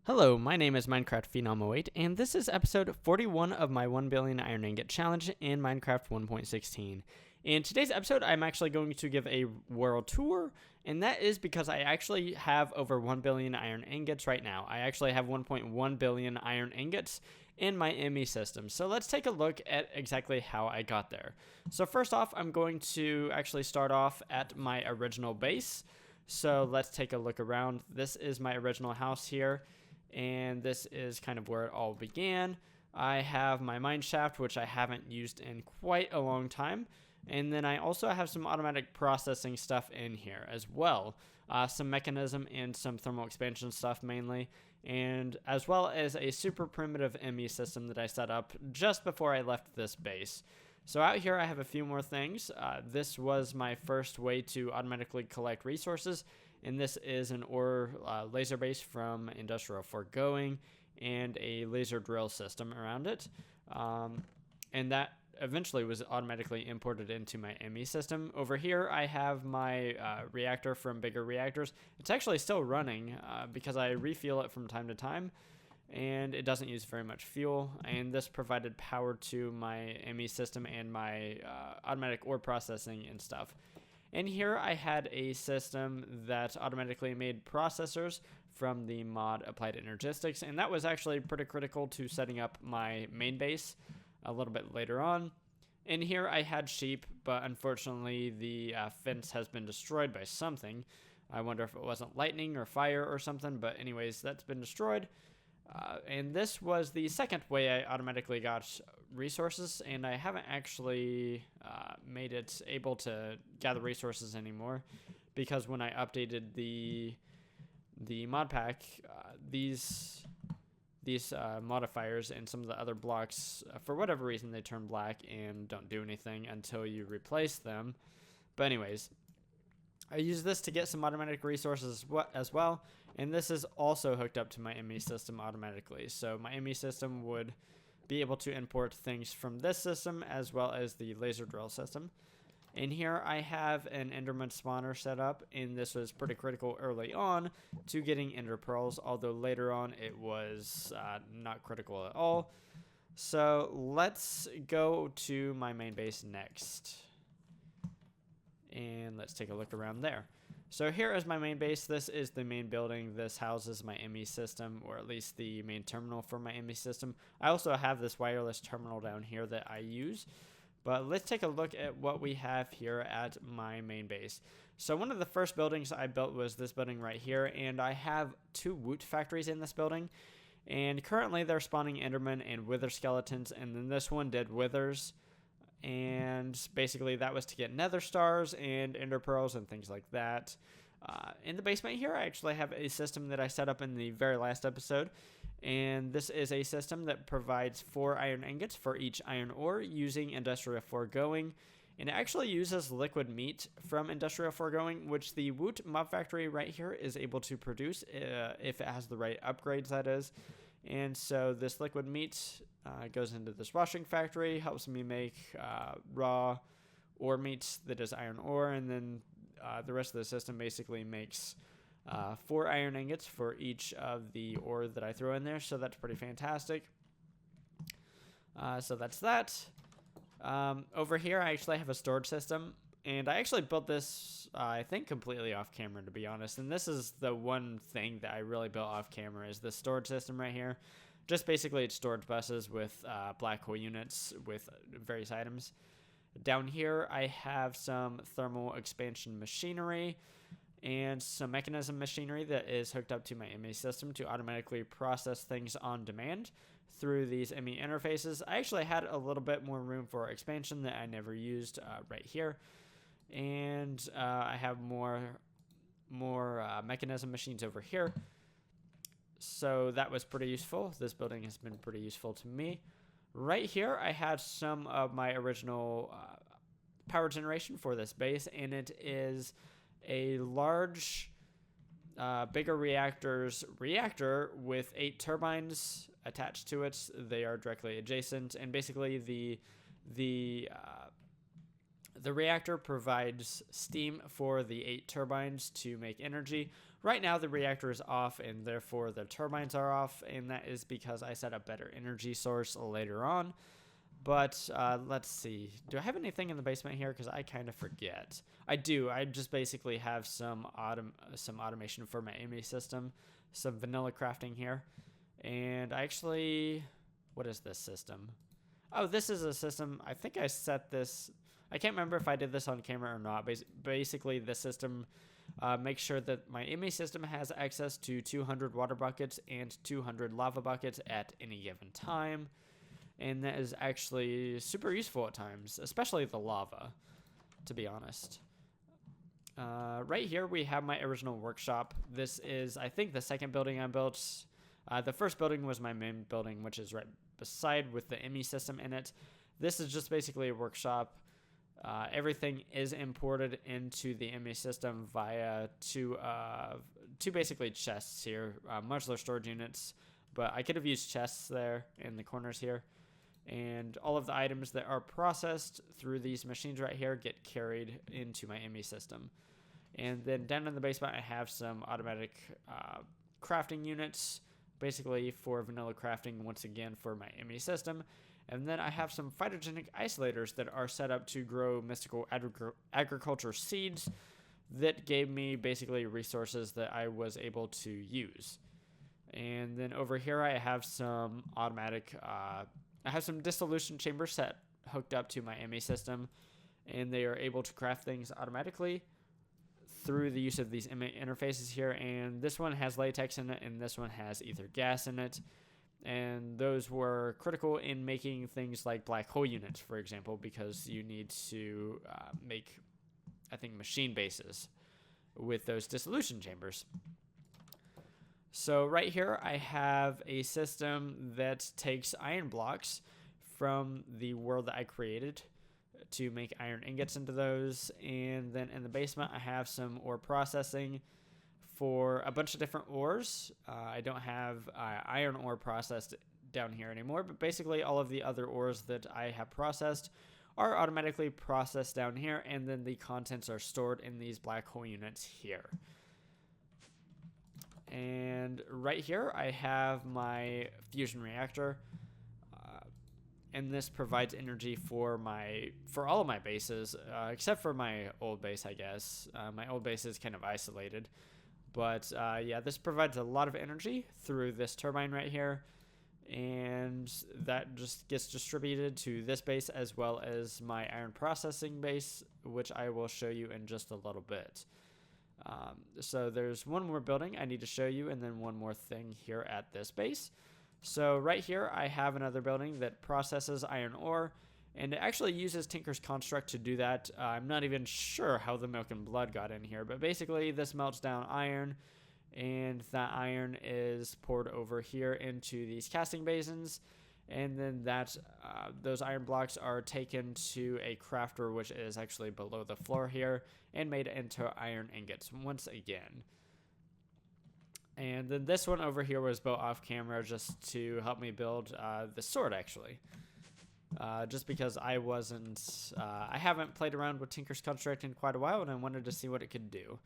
Hello, my name is Minecraft Phenom08, and this is episode 41 of my 1 Billion Iron Ingot challenge in Minecraft 1.16. In today's episode, I'm actually going to give a world tour, and that is because I actually have over 1 billion iron ingots right now. I actually have 1.1 billion iron ingots in my ME system. So let's take a look at exactly how I got there. So first off, I'm going to actually start off at my original base. So let's take a look around. This is my original house here, and this is kind of where it all began. I have my mine shaft, which I haven't used in quite a long time, and then I also have some automatic processing stuff in here as well. Some mechanism and some thermal expansion stuff mainly, and as well as a super primitive ME system that I set up just before I left this base. So out here I have a few more things. This was my first way to automatically collect resources, and this is an ore laser base from Industrial Foregoing and a laser drill system around it. And that eventually was automatically imported into my ME system. Over here I have my reactor from Bigger Reactors. It's actually still running because I refuel it from time to time, and it doesn't use very much fuel, and this provided power to my ME system and my automatic ore processing and stuff. And here I had a system that automatically made processors from the mod Applied Energistics, and that was actually pretty critical to setting up my main base a little bit later on. And here I had sheep, but unfortunately the fence has been destroyed by something. I wonder if it wasn't lightning or fire or something, but anyways, that's been destroyed. And this was the second way I automatically got resources, and I haven't actually made it able to gather resources anymore, because when I updated the mod pack, these modifiers and some of the other blocks, for whatever reason, they turn black and don't do anything until you replace them. But anyways, I use this to get some automatic resources as well, and this is also hooked up to my ME system automatically. So my ME system would be able to import things from this system as well as the laser drill system. And here I have an Enderman spawner set up, and this was pretty critical early on to getting Ender Pearls, although later on it was not critical at all. So let's go to my main base next, and let's take a look around there. So here is my main base. This is the main building. This houses my ME system, or at least the main terminal for my ME system. I also have this wireless terminal down here that I use. But let's take a look at what we have here at my main base. So one of the first buildings I built was this building right here, and I have 2 woot factories in this building. And currently they're spawning Endermen and Wither skeletons, and then this one did Withers. And basically that was to get nether stars and ender pearls and things like that. In the basement here I actually have a system that I set up in the very last episode, and this is a system that provides 4 iron ingots for each iron ore using Industrial Foregoing, and it actually uses liquid meat from Industrial Foregoing, which the Woot mob factory right here is able to produce if it has the right upgrades, that is. And so this liquid meat goes into this washing factory, helps me make raw ore meat that is iron ore, and then the rest of the system basically makes 4 iron ingots for each of the ore that I throw in there, so that's pretty fantastic. So that's that. Over here I actually have a storage system, and I actually built this, I think, completely off camera, to be honest. And this is the one thing that I really built off camera, is the storage system right here. Just basically it's storage buses with black hole units with various items. Down here I have some thermal expansion machinery and some mechanism machinery that is hooked up to my ME system to automatically process things on demand through these ME interfaces. I actually had a little bit more room for expansion that I never used right here. And I have more mechanism machines over here. So that was pretty useful. This building has been pretty useful to me. Right here I had some of my original power generation for this base, and it is a large Bigger Reactors reactor with 8 turbines attached to it. They are directly adjacent, and basically the reactor provides steam for the 8 turbines to make energy, Right now the reactor is off and therefore the turbines are off, and that is because I set a better energy source later on. But let's see. Do I have anything in the basement here? Because I kind of forget. I do. I just basically have some automation for my ME system, some vanilla crafting here. And I actually... What is this system? Oh, this is a system. I think I set this... I can't remember if I did this on camera or not. Basically, this system makes sure that my ME system has access to 200 water buckets and 200 lava buckets at any given time. And that is actually super useful at times, especially the lava, to be honest. Right here we have my original workshop. This is, I think, the second building I built. The first building was my main building, which is right beside with the ME system in it. This is just basically a workshop. Everything is imported into the ME system via two basically chests here, modular storage units. But I could have used chests there in the corners here. And all of the items that are processed through these machines right here get carried into my ME system. And then down in the basement, I have some automatic crafting units, basically for vanilla crafting, once again, for my ME system. And then I have some phytogenic isolators that are set up to grow mystical agriculture seeds that gave me basically resources that I was able to use. And then over here, I have some automatic... I have some dissolution chambers set hooked up to my ME system, and they are able to craft things automatically through the use of these ME interfaces here. And this one has latex in it, and this one has ether gas in it. And those were critical in making things like black hole units, for example, because you need to make, I think, machine bases with those dissolution chambers. So right here I have a system that takes iron blocks from the world that I created to make iron ingots into those. And then in the basement I have some ore processing for a bunch of different ores. I don't have iron ore processed down here anymore, but basically all of the other ores that I have processed are automatically processed down here, and then the contents are stored in these black hole units here. And right here I have my fusion reactor, and this provides energy for all of my bases, except for my old base, I guess. My old base is kind of isolated, but yeah, this provides a lot of energy through this turbine right here, and that just gets distributed to this base as well as my iron processing base, which I will show you in just a little bit. So there's one more building I need to show you, and then one more thing here at this base. So right here I have another building that processes iron ore, and it actually uses Tinker's construct to do that. I'm not even sure how the milk and blood got in here, but basically this melts down iron, and that iron is poured over here into these casting basins, and then those iron blocks are taken to a crafter, which is actually below the floor here, and made into iron ingots once again. And then this one over here was built off camera just to help me build the sword, actually. Just because I haven't played around with Tinker's Construct in quite a while, and I wanted to see what it could do.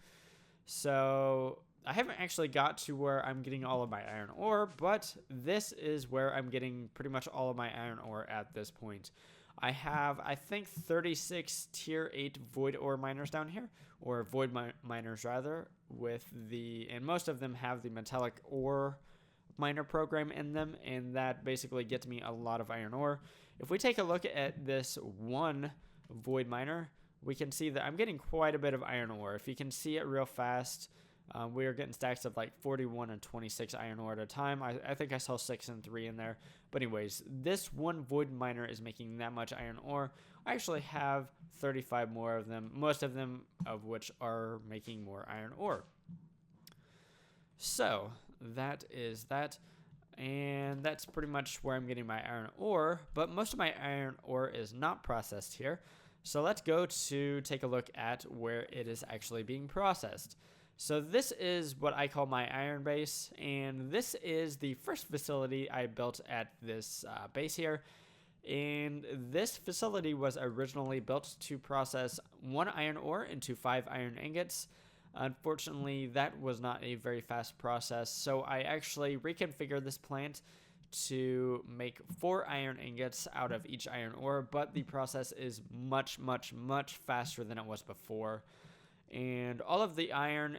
So I haven't actually got to where I'm getting all of my iron ore, but this is where I'm getting pretty much all of my iron ore at this point. I have, I think, 36 tier 8 void ore miners down here, or void miners rather, and most of them have the metallic ore miner program in them, and that basically gets me a lot of iron ore. If we take a look at this one void miner, we can see that I'm getting quite a bit of iron ore. If you can see it real fast, we are getting stacks of like 41 and 26 iron ore at a time. I think I saw 6 and 3 in there. But anyways, this one void miner is making that much iron ore. I actually have 35 more of them, most of them of which are making more iron ore. So that is that. And that's pretty much where I'm getting my iron ore. But most of my iron ore is not processed here. So let's go to take a look at where it is actually being processed. So this is what I call my iron base, and this is the first facility I built at this base here. And this facility was originally built to process 1 iron ore into 5 iron ingots. Unfortunately, that was not a very fast process, so I actually reconfigured this plant to make 4 iron ingots out of each iron ore, but the process is much, much, much faster than it was before. And all of the iron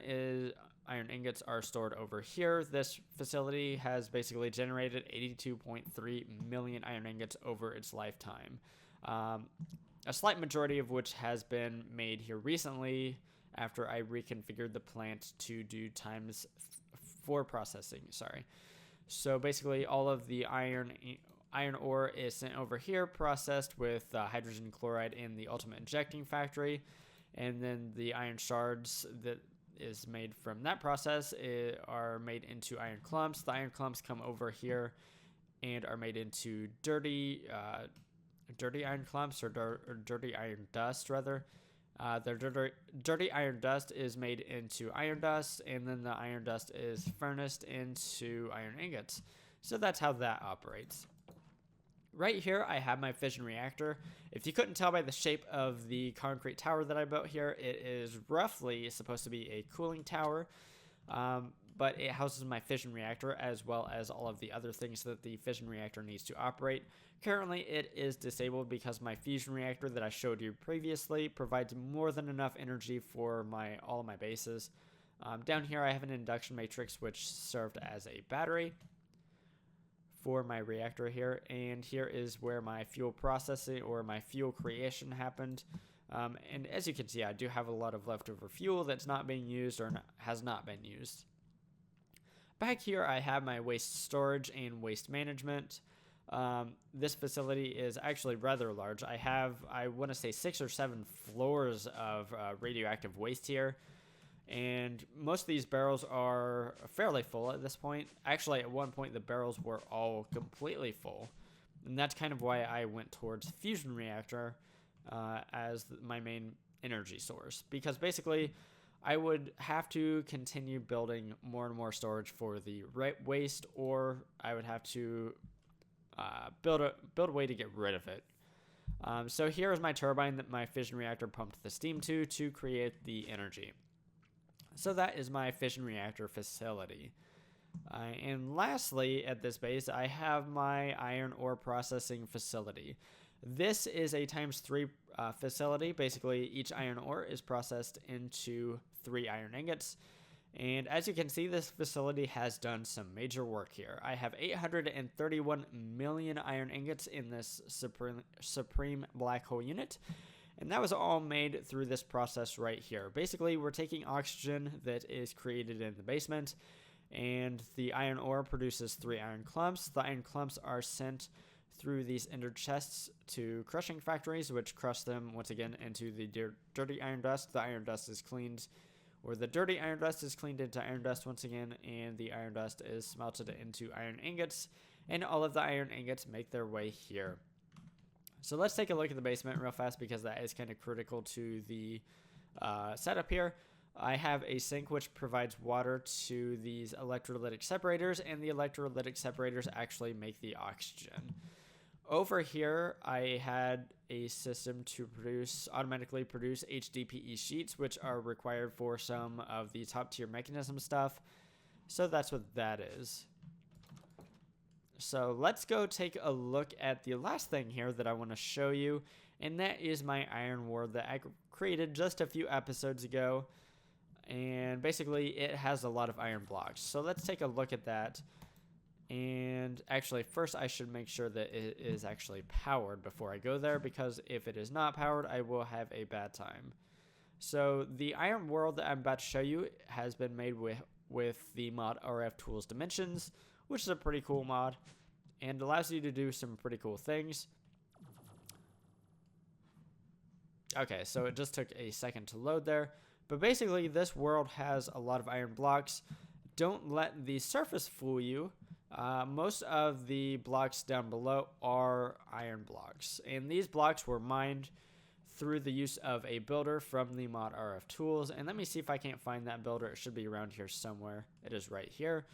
ingots are stored over here. This facility has basically generated 82.3 million iron ingots over its lifetime. A slight majority of which has been made here recently after I reconfigured the plant to do times 4 processing. So basically all of the iron ore is sent over here, processed with hydrogen chloride in the ultimate injecting factory, and then the iron shards that is made from that process are made into iron clumps. The iron clumps come over here and are made into dirty iron clumps, or dirty iron dust rather. The dirty iron dust is made into iron dust, and then the iron dust is furnaced into iron ingots. So that's how that operates. Right here, I have my fission reactor. If you couldn't tell by the shape of the concrete tower that I built here, it is roughly supposed to be a cooling tower, but it houses my fission reactor as well as all of the other things that the fission reactor needs to operate. Currently, it is disabled because my fusion reactor that I showed you previously provides more than enough energy for all of my bases. Down here, I have an induction matrix which served as a battery for my reactor here, and here is where my fuel processing or my fuel creation happened. And as you can see, I do have a lot of leftover fuel that's not being used or has not been used. Back here, I have my waste storage and waste management. This facility is actually rather large. I want to say 6 or 7 floors of radioactive waste here. And most of these barrels are fairly full at this point. Actually, at one point, the barrels were all completely full. And that's kind of why I went towards fusion reactor as my main energy source. Because basically, I would have to continue building more and more storage for the waste, or I would have to build a way to get rid of it. So here is my turbine that my fission reactor pumped the steam to create the energy. So that is my fission reactor facility. And lastly, at this base, I have my iron ore processing facility. This is a ×3 facility. Basically, each iron ore is processed into 3 iron ingots. And as you can see, this facility has done some major work here. I have 831 million iron ingots in this supreme black hole unit. And that was all made through this process right here. Basically, we're taking oxygen that is created in the basement, and the iron ore produces 3 iron clumps. The iron clumps are sent through these ender chests to crushing factories, which crush them once again into the dirty iron dust. The iron dust is cleaned, or the dirty iron dust is cleaned into iron dust once again, and the iron dust is smelted into iron ingots, and all of the iron ingots make their way here. So let's take a look at the basement real fast, because that is kind of critical to the setup here. I have a sink which provides water to these electrolytic separators, and the electrolytic separators actually make the oxygen. Over here, I had a system to automatically produce HDPE sheets, which are required for some of the top tier mechanism stuff. So that's what that is. So let's go take a look at the last thing here that I want to show you, and that is my iron ward that I created just a few episodes ago. And basically, it has a lot of iron blocks. So let's take a look at that. And actually, first I should make sure that it is actually powered before I go there, because if it is not powered, I will have a bad time. So the iron world that I'm about to show you has been made with the mod RF Tools Dimensions, which is a pretty cool mod and allows you to do some pretty cool things. Okay, so it just took a second to load there. But basically, this world has a lot of iron blocks. Don't let the surface fool you. Most of the blocks down below are iron blocks. And these blocks were mined through the use of a builder from the mod RF Tools. And let me see if I can't find that builder. It should be around here somewhere. It is right here.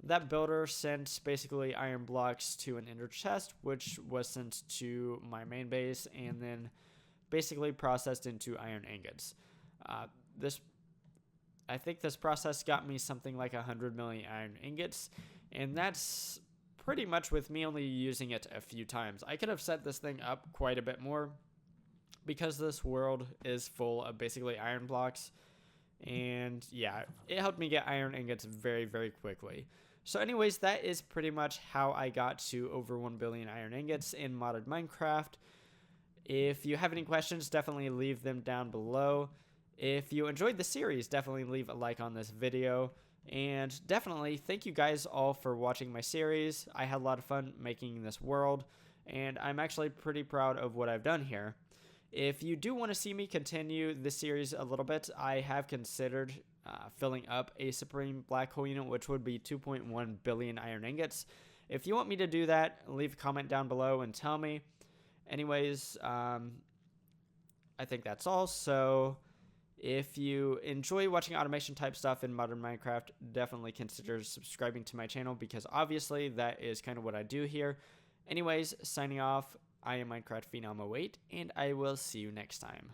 That builder sent basically iron blocks to an ender chest, which was sent to my main base and then basically processed into iron ingots. I think this process got me something like 100 million iron ingots, and that's pretty much with me only using it a few times. I could have set this thing up quite a bit more because this world is full of basically iron blocks, and yeah, it helped me get iron ingots very, very quickly. So anyways, that is pretty much how I got to over 1 billion iron ingots in modded Minecraft. If you have any questions, definitely leave them down below. If you enjoyed the series, definitely leave a like on this video. And definitely thank you guys all for watching my series. I had a lot of fun making this world, and I'm actually pretty proud of what I've done here. If you do want to see me continue this series a little bit, I have considered filling up a Supreme Black Hole unit, which would be 2.1 billion iron ingots. If you want me to do that, leave a comment down below and tell me. Anyways, I think that's all. So if you enjoy watching automation type stuff in modern Minecraft, definitely consider subscribing to my channel, because obviously that is kind of what I do here. Anyways, signing off, I am Minecraft Phenom 08, and I will see you next time.